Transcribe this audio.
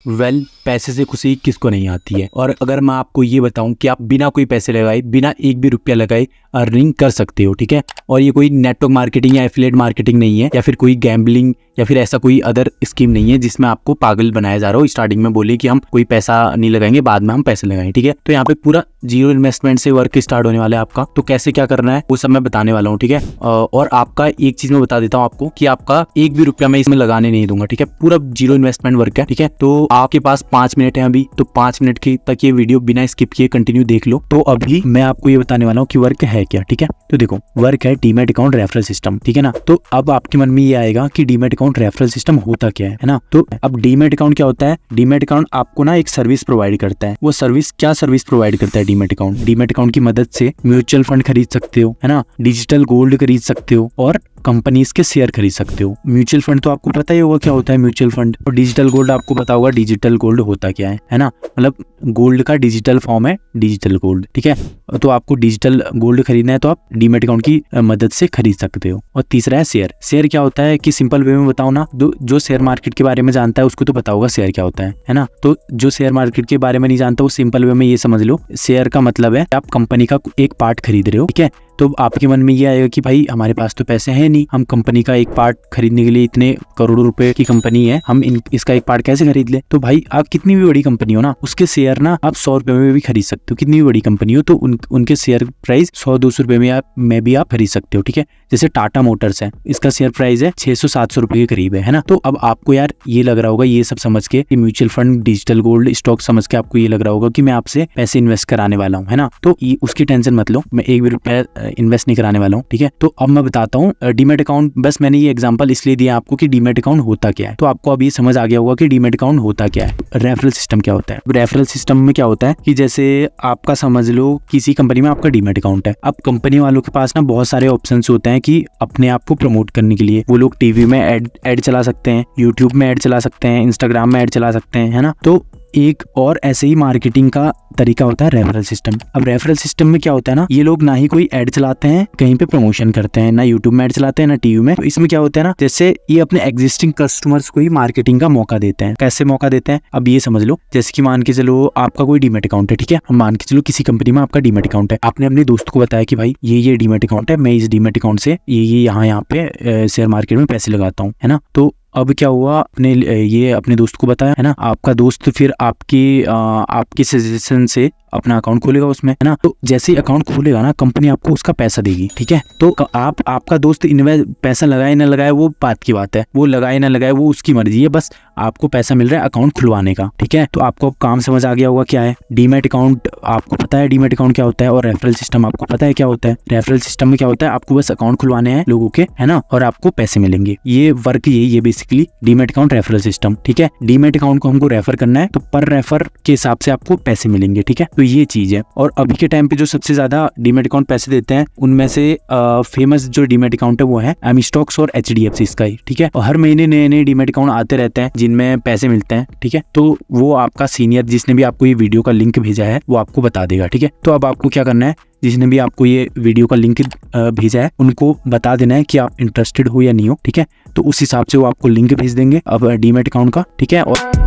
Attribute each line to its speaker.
Speaker 1: पैसे से खुशी किसको नहीं आती है। और अगर मैं आपको ये बताऊं कि आप बिना कोई पैसे लगाए, बिना एक भी रुपया लगाए अर्निंग कर सकते हो, ठीक है। और ये कोई नेटवर्क मार्केटिंग या एफिलिएट मार्केटिंग नहीं है, या फिर कोई गैम्बलिंग या फिर ऐसा कोई अदर स्कीम नहीं है जिसमें आपको पागल बनाया जा रहा हो। स्टार्टिंग में बोले कि हम कोई पैसा नहीं लगाएंगे, बाद में हम पैसे लगाएंगे, ठीक है। तो यहाँ पे पूरा जीरो इन्वेस्टमेंट से वर्क स्टार्ट होने वाला है आपका। तो कैसे क्या करना है वो सब मैं बताने वाला हूँ, ठीक है। और आपका एक चीज मैं बता देता हूँ आपको कि आपका एक भी रुपया मैं इसमें लगाने नहीं दूंगा, ठीक है। पूरा जीरो इन्वेस्टमेंट वर्क है, ठीक है। तो आपके पास 5 मिनट है अभी, तो 5 मिनट की तक ये वीडियो बिना स्किप किए कंटिन्यू देख लो। तो अभी मैं आपको ये बताने वाला हूँ कि वर्क है क्या, ठीक है। तो देखो, वर्क है डीमैट अकाउंट रेफरल सिस्टम, ठीक है ना। तो अब आपके मन में ये आएगा कि डीमैट अकाउंट रेफरल सिस्टम होता क्या है ना। तो अब डीमैट अकाउंट क्या होता है? डीमैट अकाउंट आपको ना एक सर्विस प्रोवाइड करता है। वो सर्विस क्या सर्विस प्रोवाइड करता है डीमैट अकाउंट? डीमैट अकाउंट की मदद से म्यूचुअल फंड खरीद सकते हो, है ना, डिजिटल गोल्ड खरीद सकते हो और कंपनीज के शेयर खरीद सकते हो। म्यूचुअल फंड तो आपको पता ही होगा क्या होता है म्यूचुअल फंड। और डिजिटल गोल्ड आपको पता होगा डिजिटल गोल्ड होता क्या है ना। मतलब गोल्ड का डिजिटल फॉर्म है डिजिटल गोल्ड, ठीक है। तो आपको डिजिटल गोल्ड खरीदना है तो आप डीमैट अकाउंट की मदद से खरीद सकते हो। और तीसरा है शेयर। शेयर क्या होता है कि सिंपल वे में बताओ ना, जो शेयर मार्केट के बारे में जानता है उसको तो पता होगा शेयर क्या होता है ना। तो जो शेयर मार्केट के बारे में नहीं जानता वो सिंपल वे में ये समझ लो, शेयर का मतलब है आप कंपनी का एक पार्ट खरीद रहे हो, ठीक है। तो आपके मन में ये आएगा कि भाई हमारे पास तो पैसे हैं नहीं, हम कंपनी का एक पार्ट खरीदने के लिए इतने करोड़ों रुपए की कंपनी है, हम इसका एक पार्ट कैसे खरीद ले। तो भाई आप कितनी भी बड़ी कंपनी हो ना, उसके शेयर ना आप 100 रुपए में भी खरीद सकते हो। कितनी भी बड़ी कंपनी हो तो उनके शेयर प्राइस 100-200 रुपए में भी आप खरीद सकते हो, ठीक है। जैसे टाटा मोटर्स है, इसका शेयर प्राइस है 600-700 रुपए के करीब है ना। तो अब आपको यार ये लग रहा होगा, ये सब समझ के mutual fund digital gold stock समझ के आपको ये लग रहा होगा कि मैं आपसे पैसे इन्वेस्ट कराने वाला हूँ, है ना। तो उसकी टेंशन मत लो, मैं एक भी रुपया इन्वेस्ट नहीं कराने वाला हूँ, ठीक है। तो अब मैं बताता हूँ डीमैट अकाउंट। बस मैंने ये एग्जांपल इसलिए दिया आपको कि डीमैट अकाउंट होता क्या है। तो आपको अभी समझ आ गया होगा कि डीमैट अकाउंट होता क्या है। रेफरल सिस्टम क्या होता है? रेफरल सिस्टम में क्या होता है कि जैसे आपका समझ लो किसी कंपनी में आपका डीमैट अकाउंट है। अब कंपनी वालों के पास ना बहुत सारे ऑप्शंस होते हैं कि अपने आप को प्रमोट करने के लिए वो लोग टीवी में एड चला सकते हैं, यूट्यूब में एड चला सकते हैं, इंस्टाग्राम में एड चला सकते हैं, है ना। तो एक और ऐसे ही मार्केटिंग का तरीका होता है रेफरल सिस्टम। अब रेफरल सिस्टम में क्या होता है ना, ये लोग ना ही कोई ऐड चलाते हैं, कहीं पे प्रमोशन करते हैं, ना यूट्यूब में ऐड चलाते हैं ना टीवी में। तो इसमें क्या होता है ना, जैसे ये अपने एग्जिस्टिंग कस्टमर्स को ही मार्केटिंग का मौका देते हैं। कैसे मौका देते हैं अब ये समझ लो। जैसे कि मान के चलो आपका कोई डीमैट अकाउंट है, ठीक है। मान के चलो किसी कंपनी में आपका डीमैट अकाउंट है, आपने अपने दोस्त को बताया कि भाई ये डीमैट अकाउंट है, मैं इस डीमैट अकाउंट से ये यहाँ पे शेयर मार्केट में पैसे लगाता हूँ, है ना। तो अब क्या हुआ, अपने दोस्त को बताया, है ना। आपका दोस्त फिर आपकी सजेशन से अपना अकाउंट खोलेगा उसमें, है ना। तो जैसे ही अकाउंट खोलेगा ना, कंपनी आपको उसका पैसा देगी, ठीक है। तो आपका दोस्त पैसा लगाए ना लगाए वो बात की बात है, वो लगाए ना लगाए वो उसकी मर्जी है, बस आपको पैसा मिल रहा है अकाउंट खुलवाने का, ठीक है। तो आपको काम समझ आ गया होगा क्या है डीमैट अकाउंट। आपको पता है डीमैट अकाउंट क्या होता है और रेफरल सिस्टम आपको पता है क्या होता है। रेफरल सिस्टम में क्या होता है, आपको बस अकाउंट खुलवाने हैं लोगों के, है ना, और आपको पैसे मिलेंगे। ये वर्क ये basically demat account referral system, ठीक है। डीमैट अकाउंट को हमको रेफर करना है तो पर रेफर के हिसाब से आपको पैसे मिलेंगे, ठीक है। तो ये चीज है। और अभी के टाइम पे जो सबसे ज्यादा डीमैट अकाउंट पैसे देते हैं उनमें से फेमस जो डीमैट अकाउंट है वो है एमी स्टॉक्स और HDFC का ही, ठीक है। और हर महीने नए डीमैट अकाउंट आते रहते हैं जिनमें पैसे मिलते हैं, ठीक है। तो वो आपका सीनियर जिसने भी आपको ये वीडियो का लिंक भेजा है वो आपको बता देगा, ठीक है। तो अब आपको क्या करना है, जिसने भी आपको ये वीडियो का लिंक भेजा है उनको बता देना है कि आप इंटरेस्टेड हो या नहीं हो, ठीक है। तो उस हिसाब से वो आपको लिंक भेज देंगे अब डीमैट अकाउंट का, ठीक है। और